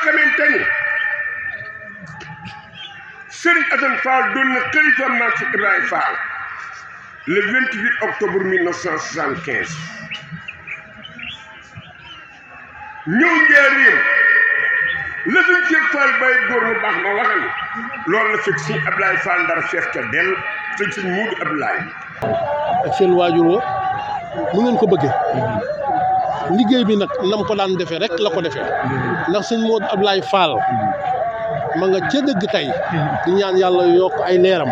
xamante ni Serigne Assane Fall doon na xalifa Maam Cheikh Ibrahima Fall le 28 octobre 1975 ñëw njëriñ la suñ Cheikh Fall bay góor mu baax ma waxal loolu la fekk si Ablaye Fall Ndar feex ca del sëñ sëñ Muudu Ablaye ak seen waajur wa mu ngeen ko bëggee liggéey bi nag nam ko daan defee rek la ko defee ndax sëñ Muudu Ablaye Fall ma nga ca dëgg tey di ñaan yàlla yokk ay leeram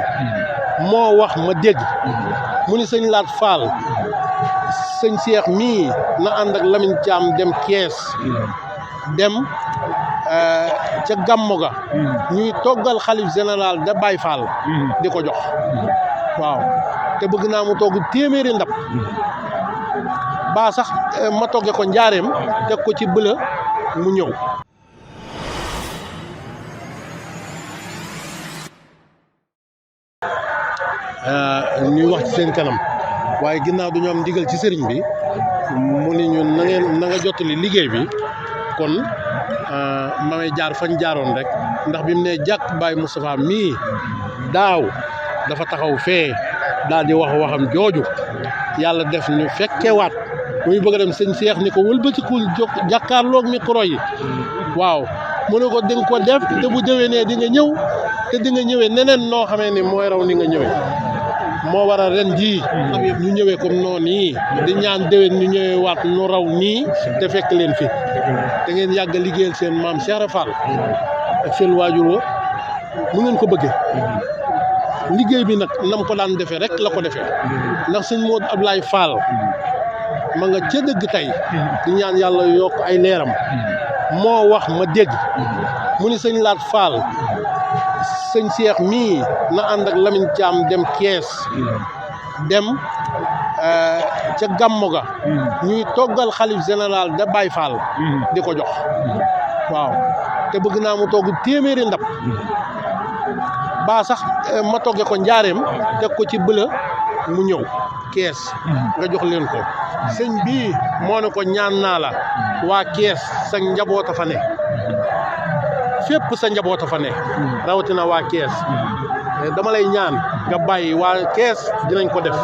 moo wax ma dégg mu ni sëñ Laat Fall sëñ Cheikh mii na ànd ak Lamine Thiam dem Kees dem ca gàmmo ga ñuy toggal xalif général da Baye Fall di ko jox waaw te bëgg naa mu togg téeméeri ndab baa sax ma togge ko njaareem teg ko ci bëla mu ñëw ñuy wax ci seen kanam waaye ginnaaw du ñu am ndigal ci sëriñ bi mu ni ñu na nga jottali liggéey bi kon ma may jaar fañ jaaroon rek ndax bi mu ne jàkk Baye Moustapha mii daaw dafa taxaw fee daal di wax waxam jooju yàlla def ñu fekkewaat muy bëgg a dem sëñ Cheikh ni ko wëlbatikul jàkkaarloog micro yi waaw mu ne ko di nga ko def te bu déwénee di nga ñëw te di nga ñëwee neneen noo xamee ni mooy raw ni nga ñëwee moo waral ren jii ñu ñëwee comme noonu yi di ñaan déwén ñu ñëwee waat nu raw nii te fekk leen fi te ngeen yàgg a liggéeyal seen maam Cheikh Ibra Fall ak seen waajur wa mu ngeen ko bëggee liggéey bi nag nam ko daan defee rek la ko defee ndax sëñ Muudu Ablaye Fall ma nga ca dëgg tey di ñaan yàlla yokk ay leeram moo wax ma dégg mu ni sëñ Laat Fall sëñ Cheikh mii na ànd ak Lamine Thiam dem Kees dem ca gàmmo ga ñuy toggal xalif général da Baye Fall di ko jox waaw te bëgg naa mu togg téeméeri ndab baa sax ma togge ko njaareem teg ko ci bëla mu ñëw Kees nga jox leen ko sëñ bii moo ne ko ñaan naa la waa Kees sa njaboot a fa ne fépp sa njaboot a fa ne rawatina waa Kees dama lay ñaan nga bàyyi waa Kees dinañ ko def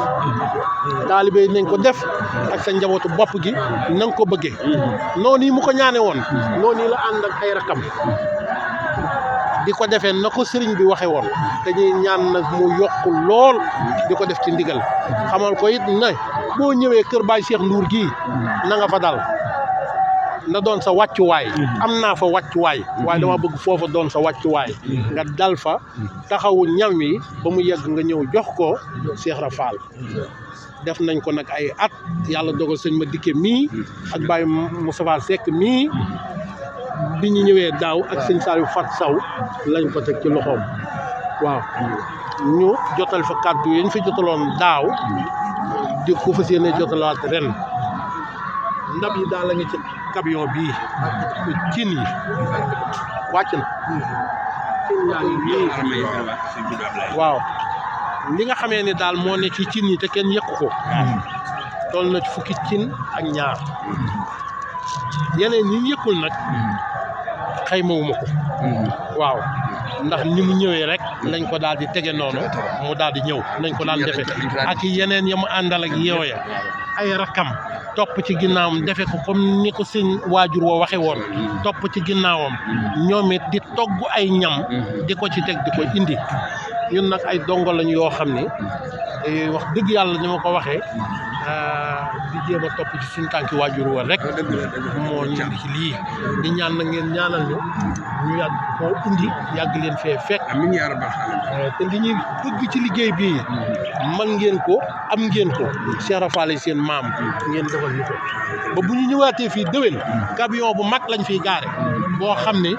taalibe dinañ ko def ak sa njabootu bopp gi na nga ko bëggee noonu yi mu ko ñaane woon noonu yi la ànd ak ay rakam di ko defee na ko sëriñ bi waxe woon dañuy ñaan nag mu yokk lool di ko def ci ndigal xamal ko it ne boo ñëwee kër Baye Cheikh Ndour gii na nga fa dal na doon sa wàccuwaay am naa fa wàccuwaay waaye dama bëgg foofa doon sa wàccuwaay nga dal fa taxawu ñam yi ba mu yegg nga ñëw jox ko Cheikh Ibra Fall def nañ ko nag ay at yàlla dogal sëñ ma dikke mii ak Baye Moustapha Seck mii bi ñu ñëwee daaw ak sëñ Saliou Fat Saw lañ ko teg ci loxoom waaw ñu jotal fa kàddu yi ñu fi jotaloon daaw di ko fas yéene jotalaat ren ndab yi daal la nga ci camion bii cin yi wàcc na cin yaa ngi nii waaw li nga xamee ni daal moo ne ci cin yi te kenn yëkku ko toll na ci fukki cin ak ñaar yeneen yi yëkkul nag xaymawuma ko waaw ndax ni mu ñëwee rek lañ ko daal di tege noonu mu daal di ñëw nañ ko daan defe ak yeneen ya mu àndal ak yooya ay rakam topp ci ginnaawam defe ko comme ni ko seen waajur woo waxe woon topp ci ginnaawam ñoom it di togg ay ñam di ko ci teg di ko indi ñun nag ay dongo lañ yoo xam ni wax dëgg yàlla ni ma ko waxee di jéem a topp ci suñu tànki waajur wa rek moo ñu indi ci lii di ñaan na ngeen ñaanal ñu yàgg koo indi yàgg leen fee fekk amiin yaa rabbal te li ñuy bëgg ci liggéey bii man ngeen ko am ngeen ko Cheikh Ibra Fall seen maam ngeen defal ñu ko ba bu ñu ñëwaatee fii déwén camion bu mag lañ fiy gaare boo xam ne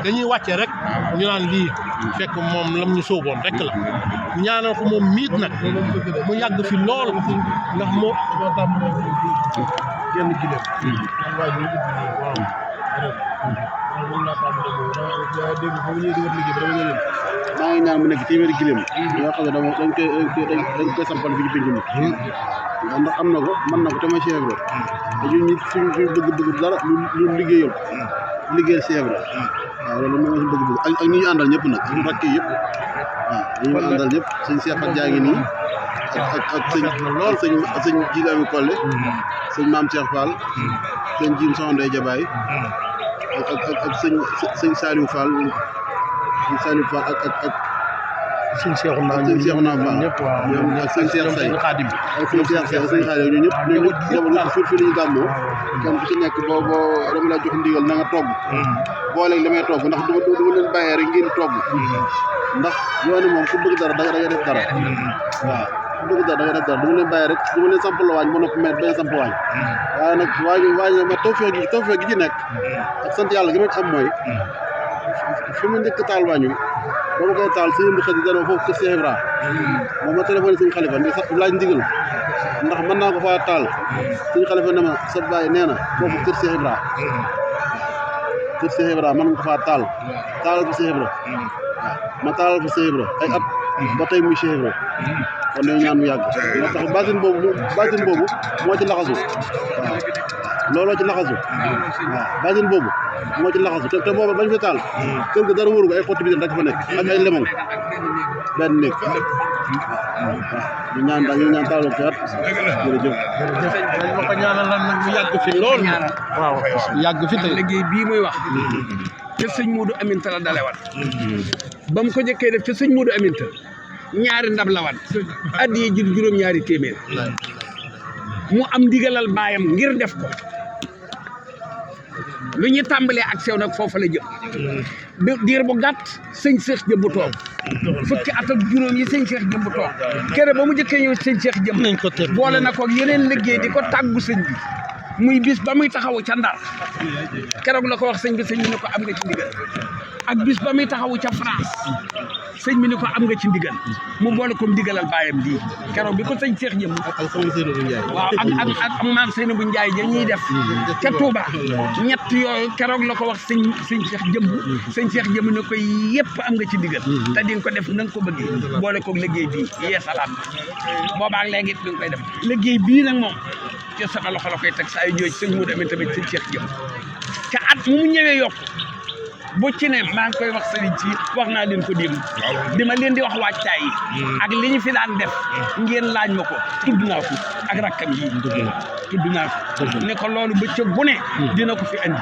dañuy wàcce rek ñu naan lii fekk moom lam ñu sóoboon rek la ñaanal ko moom miit nag mu yàgg fi lool ndax moo genn gileem waaw maa ngi ñaan mu nekk téeméeri gileem yoo xam ne dañ koy sampal fi ci penc mi ndax am na ko mën na ko te ma Cheikh Ibra te ñun ñi suñu bëgg-bëgg dara lu liggéeyal liggéeyal Cheikh Ibra waaw loolu moom la bëgg ak ñi ñu àndal ñëpp nag ak rakk yëpp waaw ñi ñu àndal ñëpp sëñ Cheikh Fat Dia ngi nii ak sëñ Jilaami Kolle sëñ Maam Cheikh Fall sëñ Jim Soxna Ndeye Jabaay ak sëñ Saliou Fall ak suñ seexu naa sëñ Cheikh Naa Fall ñëpp waaw ñoom ak sëñ Cheikh Say Xaadim ak sëñ Cheikh Say sëñ Xaadim ñu ñëpp jamono fii la ñu gàmmoo kon ku ci nekk boo dama la jox ndigal na nga togg booleeg li may togg ndax du ma leen bàyyee rek ngeen togg ndax yooni moom ku bëgg dara da nga def dara waaw ku bëgg dara da nga def dara du ma leen bàyyee rek du ma leen sampal waañ ba noppi mais bañ samp waañ waaye nag waañ ma tawfeex gi ci nekk ak sant yàlla gi ma ci am mooy fi ma njëkk taal waañ wi ba ma koy taal si yëndu xëy dana foofu kër Cheikh Ibra moom ma téléphoné suñu xalifa ndi laaj ndigal ndax mën naa ko faa taal suñu xalifa ne ma sa baay nee na foofu kër Cheikh Ibra mën nga ko faa taal taalal fa Cheikh Ibra ma taalal fa Cheikh Ibra ay at ba tey muy Cheikh Ibra kon nañu ñaan mu yàgg moo tax baatin boobu moo ci laxasu waaw looloo ci laxasu waaw baatin boobu moo ci laxasu te booba bañ fi taal kër ga dara wóoru ko ay xotti bi rek fa nekk ak ay lemon benn néeg waaw ñu ñaan taalal ko at jërëjëf dañ ma ko ñaanal lan nag mu yàgg fi lool waaw yàgg fi tey liggéey bii muy wax ca sëñ Modou Aminta la dalewaat ba mu ko njëkkee def ca sëñ Modou Aminta ñaari ndab la wat addiye ji juróom-ñaari téeméer mu am ndigalal baayam ngir def ko lu ñu tàmbalee ak sew nag foofu la jëm diir bu gàtt sëñ Cheikh Jëmb toog fukki at ak juróom yi sëñ Cheikh Jëmb toog kere ba mu njëkkee ñëw sëñ Cheikh Jëmb nañ ko teg boole na ko yeneen liggéey di ko tàggu sëñ bi muy bis ba muy taxawu ca Ndar keroog la ko wax sëñ bi ne ko am nga ci ndigal ak bis ba muy taxawu ca France sëñ bi ni ko am nga ci ndigal mu boole ko ndigalal baayam lii keroog bi ko sëñ Cheikh Jëmb waaw ak maam Seynabou Ndiaye ja ñuy def ca Touba ñett yooyu keroog la ko wax sëñ Cheikh Jëmb sëñ Cheikh Jëmb ne ko yëpp am nga ci ndigal te di nga ko def na nga ko bëggee boole ko liggéey bii yee salaam boobaak léegi it bi nga koy def liggéey bii nag moom ci sama loxo la koy teg saa yu ñëwee sëñ Modou Aminta tamit sëñ Cheikh Jëmb te at mu ñëwee yokk bu ci ne maa ngi koy wax sëriñ ci wax naa leen ko démb dima leen di wax wàccaay yi ak li ñu fi daan def ngeen laaj ma ko tudd naa ko ak rakkam yi tudd naa ko ne ko loolu bëccëg bu ne dina ko fi andi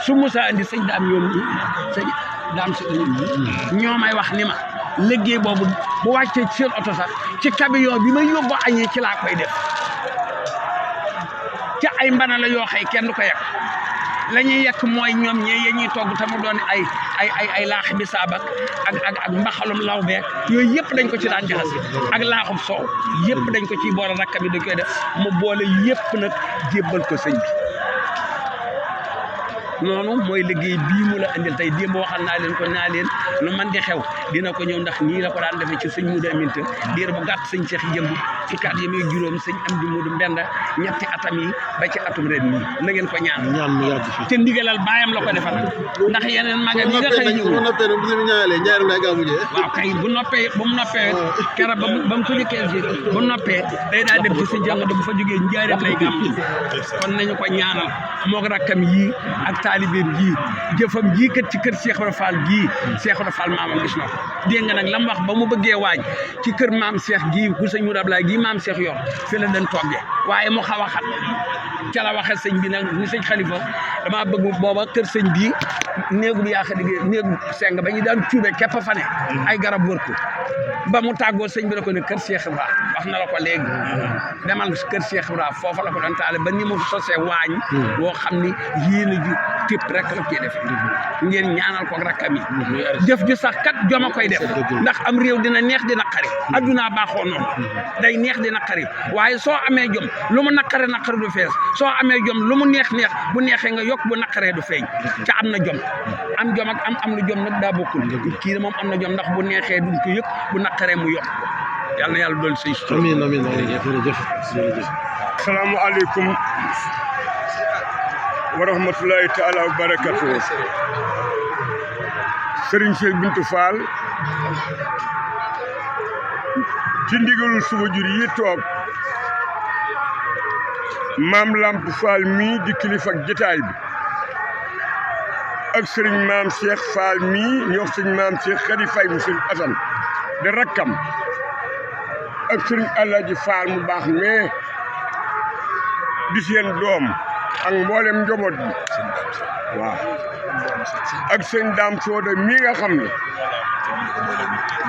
su Moussa andi sëñ daam ñoom sëñ daam si ñoo may wax ni ma liggéey boobu bu wàccee ci seen oto sax ci camion bi may yóbbu añee ci laa koy def ci ay mbana la yoo xëy kenn du ko yàq la ñuy yekk mooy ñoom ñee yee ñuy togg te mu doon ay laax bi saab ak mbaxalum lawbeek yooyu yëpp dañ ko ci daan jaxase ak laaxum soow yëpp dañ ko ciy boole rakkam yi dañ koy def mu boole yëpp nag jébbal ko sëñ bi noonu mooy liggéey bii mu la indil tey démb waxal naa leen ko naa leen lu man di xew dina ko ñëw ndax nii la ko daan defee ci sëñ Modou Aminta diir bu gàtt sëñ Cheikh Jëmb fukki at yi muy juróom sëñ Amdi Modou Mbenda ñetti atam yi ba ci atum ren nii na ngeen ko ñaan mu yàgg fi te ndigalal baayam la ko defal ndax yeneen magal yi nga xëy ñëw waaw kay bu mu noppee keroog ba mu ko jëkkee si bu noppee day daa dem ci si jàng bu fa jógee njaareem lay gàmm kon nañu ko ñaanal moog rakkam yii ak taalibeem jii jëfam jii kat ci kër Cheikh Ibra Fall gii Cheikh Ibra Fall maamam gis na ko dégg nga nag la mu wax ba mu bëggee waaj ci kër maam Cheikh gii bu sëñ Modou Ablaye gii maam Cheikh yor fi la dañ toggee waaye mu xaw a xat ca la waxee sëñ bi nag ni sëñ Xalifa damaa bëgg booba kër sëñ bii néegu yaa xa digée néegu seng ba ñu daan cuube képp fa ne ay garab wër ko ba mu tàggoo sëñ bi da ko ne kër Cheikh Ibra wax na la ko léegi demal kër Cheikh Ibra foofu la ko doon taale ba ni mu sosee waañ boo xam ni yéen a ju képp rek la koy def ngeen ñaanal ko rakkam yi jëf ju sax kat joma koy def ndax am réew dina neex di naqari adduna baaxoo noonu day neex di naqari waaye soo amee jom lu mu naqare du fees soo amee jom lu mu neex bu neexee nga yokk bu naqaree du feeñ ca am na jom am jom ak am na jom nag daa bokkul kii moom am na jom ndax bu neexee duñ ko yëg bu naqaree mu yokk yàlla na yàlla dool say amiin amiin jërëjëf asalaamaaleykum wa rahmatulahi taala wa barakatu Serigne Cheikh Bintou Fall ci ndigalul suba jur yi toog maam Lamp Fall mii di kilifa ak jotaay bi ak sëriñ maam Cheikh Fall mii ñoo sëriñ maam Cheikh Khady Faye mu sëriñ Assane de rakkam ak sëriñ Alaaji Fall mu baax mais di seen doom ak mboolem njaboot bi waaw ak sëñ Daam Sooda mii nga xam ne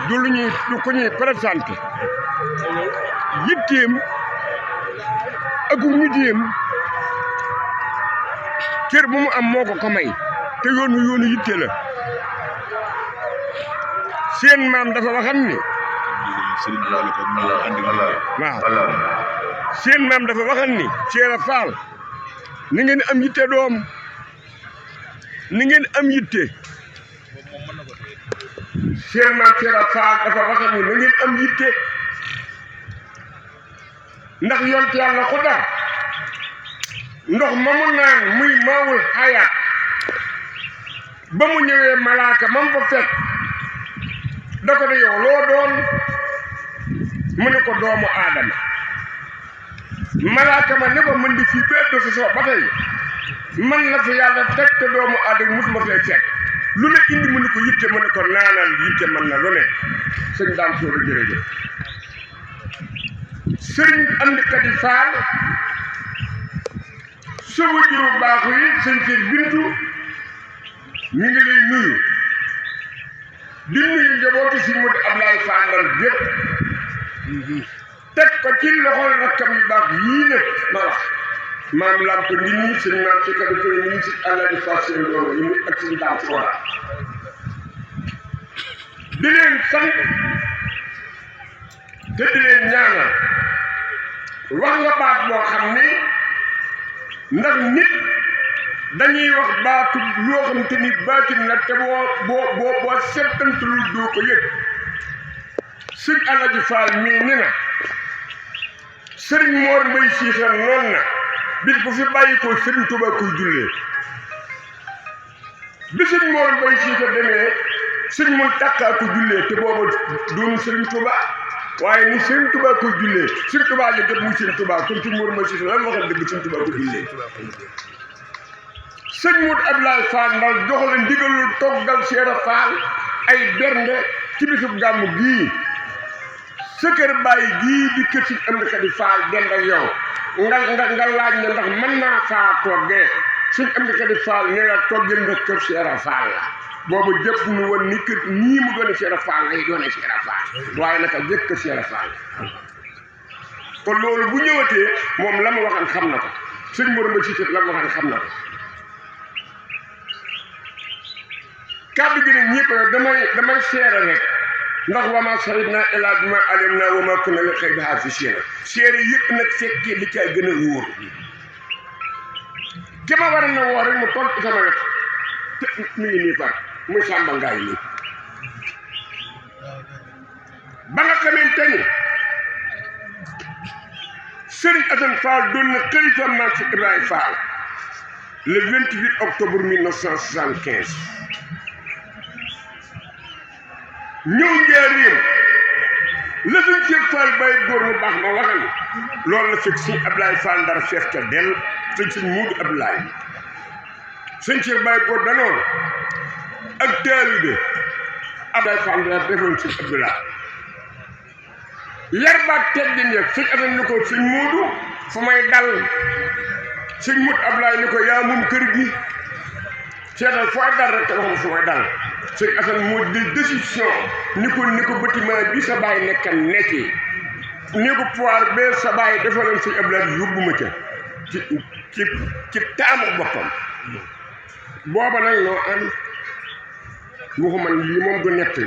du ko ñuy présenté yitteem ak nitéem cër bu mu am moo ko may te yoonu yitte la seen maam dafa waxam ni waaw seen maam dafa waxam ni Cheikh Fall ni ngeen am yitte doom ni ngeen am yitte seen maam Cheikh Fall dafa waxam ni na ngeen am yitte ndax yonent yàlla Xudar ndox ma mu naan muy maawul xayaat ba mu ñëwee malaaka mam fa fekk da ko de yow loo doon mu ne ko doomu aadama malaaka ma ne ko mën di fii ba do soo ba tey man la fi yàlla teg te doomu aadama musuma fee fekk lu ne indi mu ne ko yitte mu ne ko naanal yitte mën na lu ne sëñ Daam Sooda jërëjëf sëriñ Amdi Khady Fall sa wajuru baaxu yi sëñ Seex Bintu ñu ngi lay nuyu di nuyu njabootu si Modou Ablaye Fall Ndar gépp teg ko ci loxol rakkam yu baax yii nag ma wax maam Lamp ngi nii sëñ maam si Khady Faye ñu ngi si Alaaji Fall seen doom yi muy ak sëñ Daam Sooda di leen sant te di leen ñaanal wax nga baat boo xam ni ndax nit dañuy wax baatu loo xam te ni baatin la te boo settantul doo ko yëg sëñ Alaaji Fall mii ni na sëriñ Mor Mbay Siise noon na bis bu fi bàyyi ko sëriñ Tuuba koy jullee bi sëñ Mor Mbay Siise demee sëñ mun tàkkaa ko jullee te booba doonu sëriñ Tuuba waaye ni sëriñ Tuuba koy jullee sëriñ Tuuba la jot muy sëriñ Tuuba kon sëñ Mor Mbay Siise lan waxal dëgg sëriñ Tuuba koy jullee sëñ Modou Ablaye Fall Ndar jox la ndigalul toggal Cheikh Fall ay bernde ci bisub gàmmu gii sa kër bàyyi gii di kër si Amdi Khady Fall dend ak yow nga laaj ne ndax mën naa faa toggee suñ Amdi Khady Fall ne la toggeel nga kër Cheikh Fall la boobu jëpp nu woon ni kër nii mu doone Cheikh Fall lay doone Cheikh Fall waaye naka jëkk kër Cheikh Fall kon loolu bu ñëwatee moom la ma waxan xam na ko sëñ Mor Mbay Siise la ma waxan xam na ko kàddu gi nag ñëpp damay seere rek ndax wa maa shahidnaa illaa bimaa alimnaa wa maa kunnaa lil ghaybi haafiziin seere yëpp nag fekkee li caa gën a wóor ki ma war a na woo rek mu tontu sama wet te mi ngi nii far muy Samba Ngaay nii ba nga xamante ni Serigne Assane Fall doon na xalifa Maam Cheikh Ibrahima Fall le 28 octobre 1975 ñëw njëriñ la suñ Cheikh Fall Baye góor mu baax ma waxal loolu la fekk suñ Ablaye Fall Ndar fees ca del suñ Muudu Ablaye suñ Cheikh Baye góor danoon ak taalibe Ablaye Fall Ndar defoon suñ Abdoulaye yar baat teggin ya suñ atal ni ko suñ Muudu fu may dal suñ Muudu Ablaye ni ko yaa moom kër gi seetal fooy dal rek te wax ma fu may dal sëñ Assane moo di décision ni ko bâtiment bi sa baay nekkal nekki ni ko poire bee sa baay defaloon sëñ Abdoulaye yóbbu ma ca ci taamu boppam booba nag noo am waxuma lii moom du nett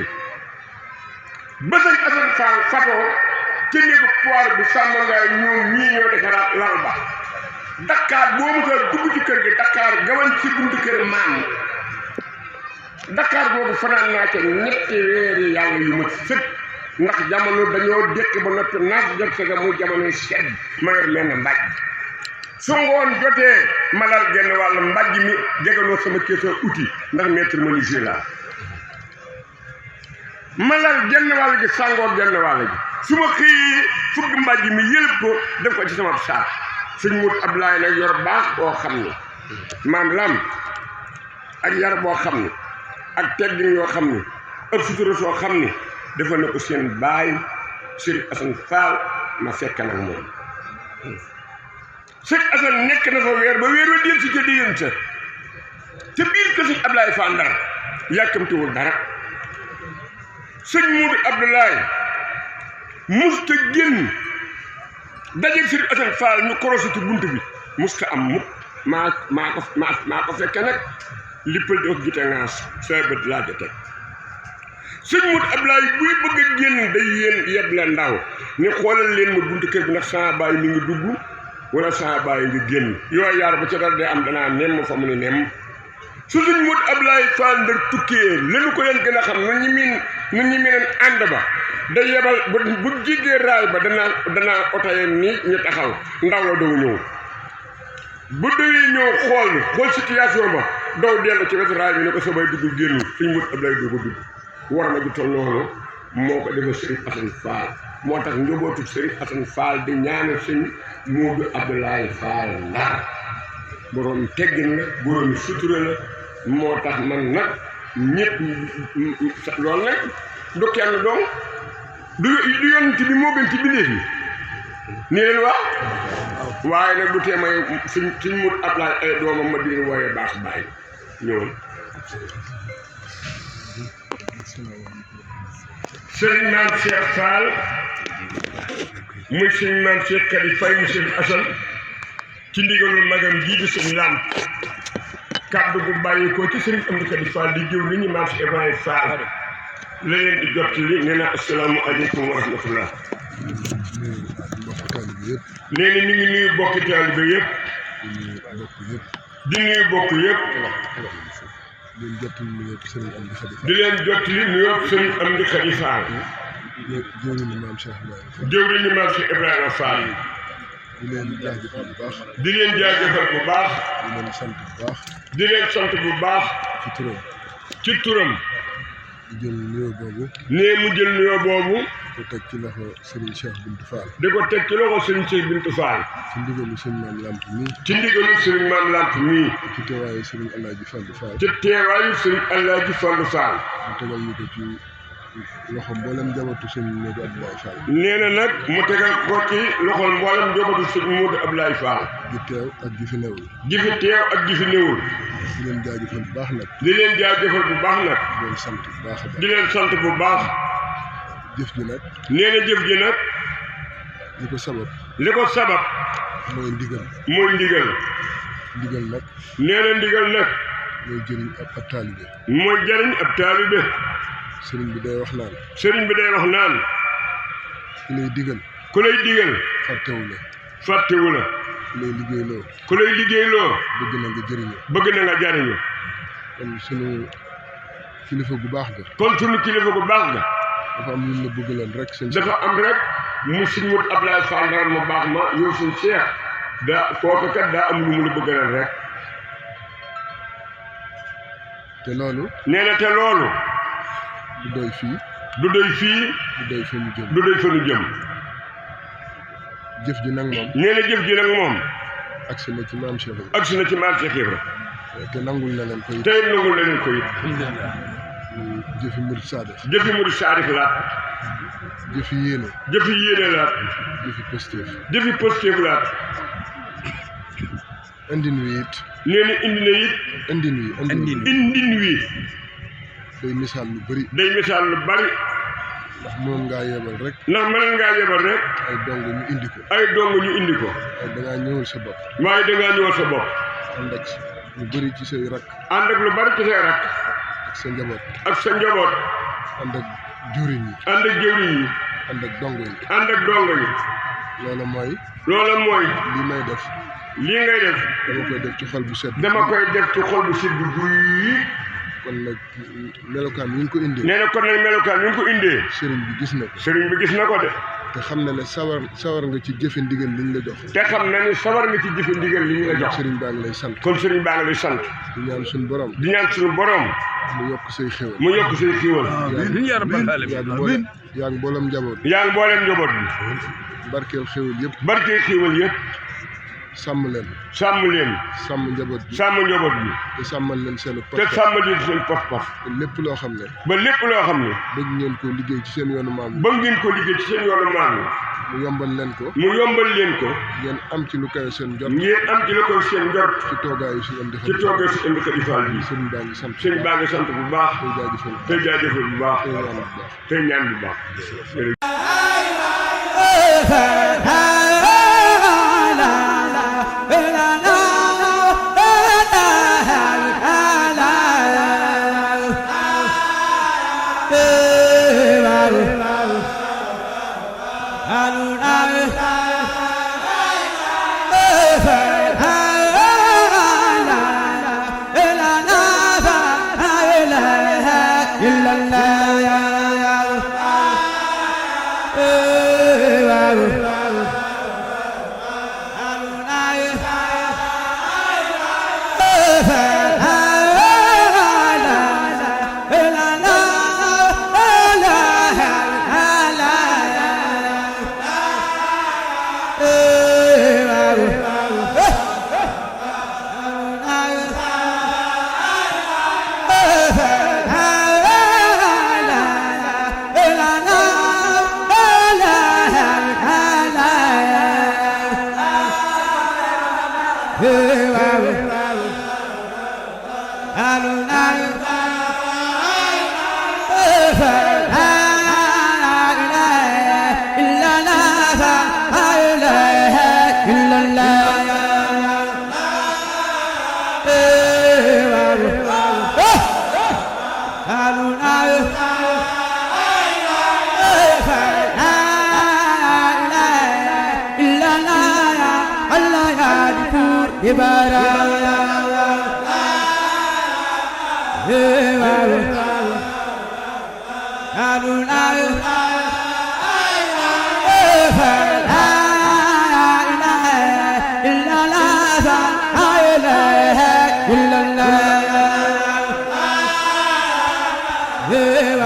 ba sëñ Assane Fall fatoo ci ni ko poire bi Samba Ngaay ñoom ñii ñoo defaraat lal ba Dakar boo mu ta dugg ci kër gi Dakar gawan ci buntu kër maam Dakar boobu fanaan naa ca ñetti weeri yàlla yu ma sëkk ndax jamono dañoo dékk ba noppi naaj jot sa ga muy jamonoy sedd ma yor mel ne mbàjj su ngoon jotee ma dal genn wàll mbàjj mi jeganoo sama keesoo outil ndax maître menuisier la ma dal genn wàll gi sàngoo genn wàll gi su ma xëyee fugg mbàjj mi yëlëb ko def ko ci sama saak sëñ Modou Ablaye nag yor baax boo xam ne maam lam ak yar boo xam ne ak teggin yoo xam ne ak sutura soo xam ne dafa ne ko seen baay Serigne Assane Fall ma fekk nag moom Serigne Assane nekk na fa weer ba weer wa del si ca diggante ca biir ko Serigne Ablaye Fall Ndar yàkkamtiwul dara Serigne Modou Abdoulaye musta génn dajeeg Serigne Assane Fall ñu korosé ci bunt bi musta am mukk maa ko fekke nag lippal di wax gite ngaas sa bët laa jotee Serigne Modou Abdoulaye buy bëgg a génn day yeb la ndaw ni xoolal leen ma buntu kër bi ndax sama baay mi ngi dugg wala sama baay ngi génn yooyu yaar ba ca dara day am danaa nemm fa mu ne nemm su Serigne Modou Abdoulaye Fall Ndar tukkee lenu ko leen gën a xam nu ñu miinen ànd ba day yebal bu jiggee raay ba danaa otoye nii ñu taxaw ndaw la dow ñëw bu dee ñëw xool situation ba doo dellu ci wetu raay bi ne ko sa bay dugg génn Serigne Modou Abdoulaye doo ko dugg war ma ju toll noonu moo ko defee Serigne Assane Fall moo tax njobootu Serigne Assane Fall di ñaanal Serigne Modou Abdoulaye Fall Ndar borom teggin la borom sutura la moo tax man nag ñëpp loolu nag du kenn doom du yonent bi moo gën ci bindéef yi nii leen wax waaye nag du tee may suñ Modou Abdoulaye ay doomam ma di leen wooyee baax bàyyi ñëwal Serigne Mame Cheikh Fall muy Serigne Mame Cheikh Khady Faye mu Serigne Assane ci ndigalul magam jii di Serigne Lamp kàddu gu bàyyi ko ci Serigne Amdi Khady Fall di jëw li ñu Mame Cheikh Ibrahima Fall la leen di jot li nee na asalaamaaleykum wa rahmatullah nee na mi ngi nuyu bokki taalibe yëpp di nuyu bokk yëpp di leen jot li nuyoo Serigne Amdi Khady Fall jëwriñu Mame Cheikh Ibrahima Fall di leen jaajëfal bu baax di leen jaajëfal bu baax di leen sant bu baax di leen sant bu baax ci turam di jël nuyoo boobu nee mu jël nuyoo boobu di ko teg ci loxo Serigne Cheikh Bintou Fall di ko teg ci loxo Serigne Cheikh Bintou Fall ci ndigalu Serigne Mame Lamp mii ci ndigalu Serigne Mame Lamp mii ci teewaayu Serigne Alaaji Fallu Fall ci teewaayu Serigne Alaaji Fallu Fall mu tegal ñu ko ci loxo mboolem njabootu Serigne Modou Abdoulaye Fall nee na nag mu tegal ko ci loxo mboolem njabootu Serigne Modou Abdoulaye Fall gi teew ak gi fi newul gi fi teew ak gi fi newul di leen jaajëfal bu baax nag di leen jaajëfal bu baax nag di leen sant bu baax a baax di leen sant bu baax jëf ji nag nee na jëf ji nag li ko sabab mooy ndigal nag nee na ndigal nag mooy jëriñ ab taalibe mooy jëriñ ab taalibe sëriñ bi day wax naan ku lay digal fàttewu la ku lay liggéeyloo bëgg na nga jëriñu kon sunu kilifa gu baax ga dafa am lu la bëgg leen rek dafa am rek mu Serigne Modou Abdoulaye Fall Ndar mu baax ma yow suñ Cheikh kooku kat daa am lu mu la bëgg leen rek te loolu nee na te loolu du doy fii du doy fa nu jëm jëf ji nag moom nee na jëf ji nag moom agsi na ci Mame Cheikh Ibra te nangul na leen ko it tey nangul na leen ko it jëfi murid saadix laat jëfi yéene laat jëfi positif laat indin wi it nee na indi na it indin wi day misaal lu bari ndax mën ngaa yebal rek ay dong ñu indi ko waaye dangaa ñëwal sa bopp ànd ak lu bari ci say rak ak sa njaboot ànd ak jëwriñ yi ànd ak dongo yi loola mooy lii ngay def dama koy def ci xol bu sedd guy kon nag melokaan wi nga ko indee nee na sëriñ bi gis na ko de te xam na ne sawar nga ci jëfe ndigal li ñu la jox sëriñ baa ngi lay sant di ñaan suñu borom mu yokk say xéwal yaa ngi mboolem njaboot bi barkeel xéwal yëpp sàmm leen sàmm leen sàmm njaboot bi sàmm njaboot bi te sàmmal leen seen te sàmm leen seen pas-pas lépp loo xam ne ba lépp loo xam ne bëgg ngeen ko liggéey ci seen yoonu maam ba ngeen ko liggéey ci seen yoonu maam mu yombal leen ko mu yombal leen ko ngeen am ci lu kawe seen jot ngeen am ci la koy seen njort ci toogaayu si indi ci toogee si indi Khady Fall bi sëriñ baa ngi sant sëñ baa ngi sant bu baax tey jaajëfal tey jaajëfal bu baax tey ñaan bu baax tey ñaan bu baax Hey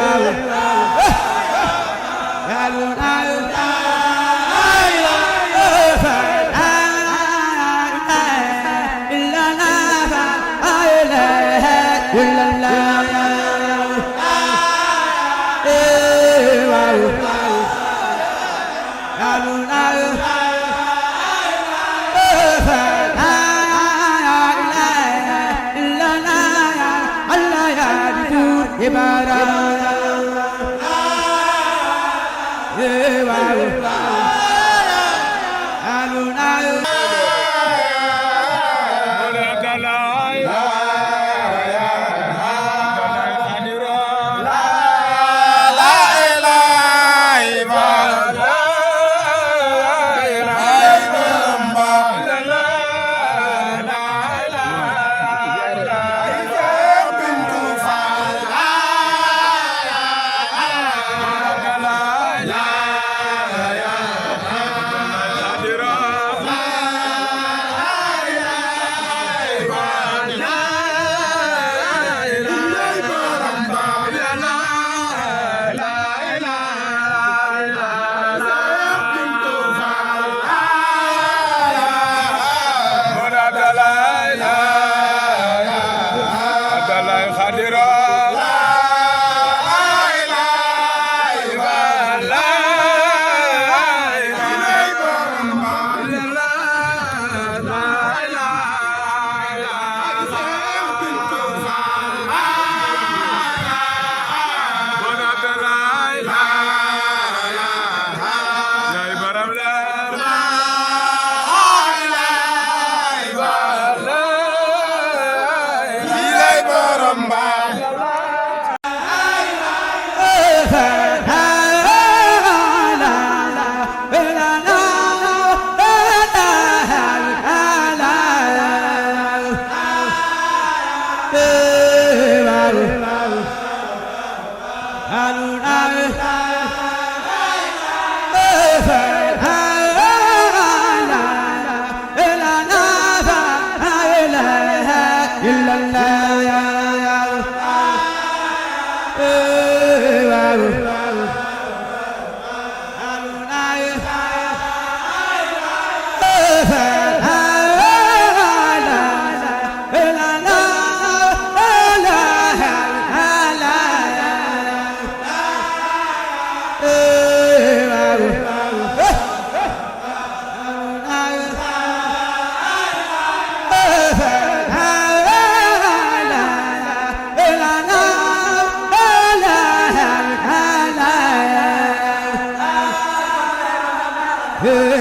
Hey,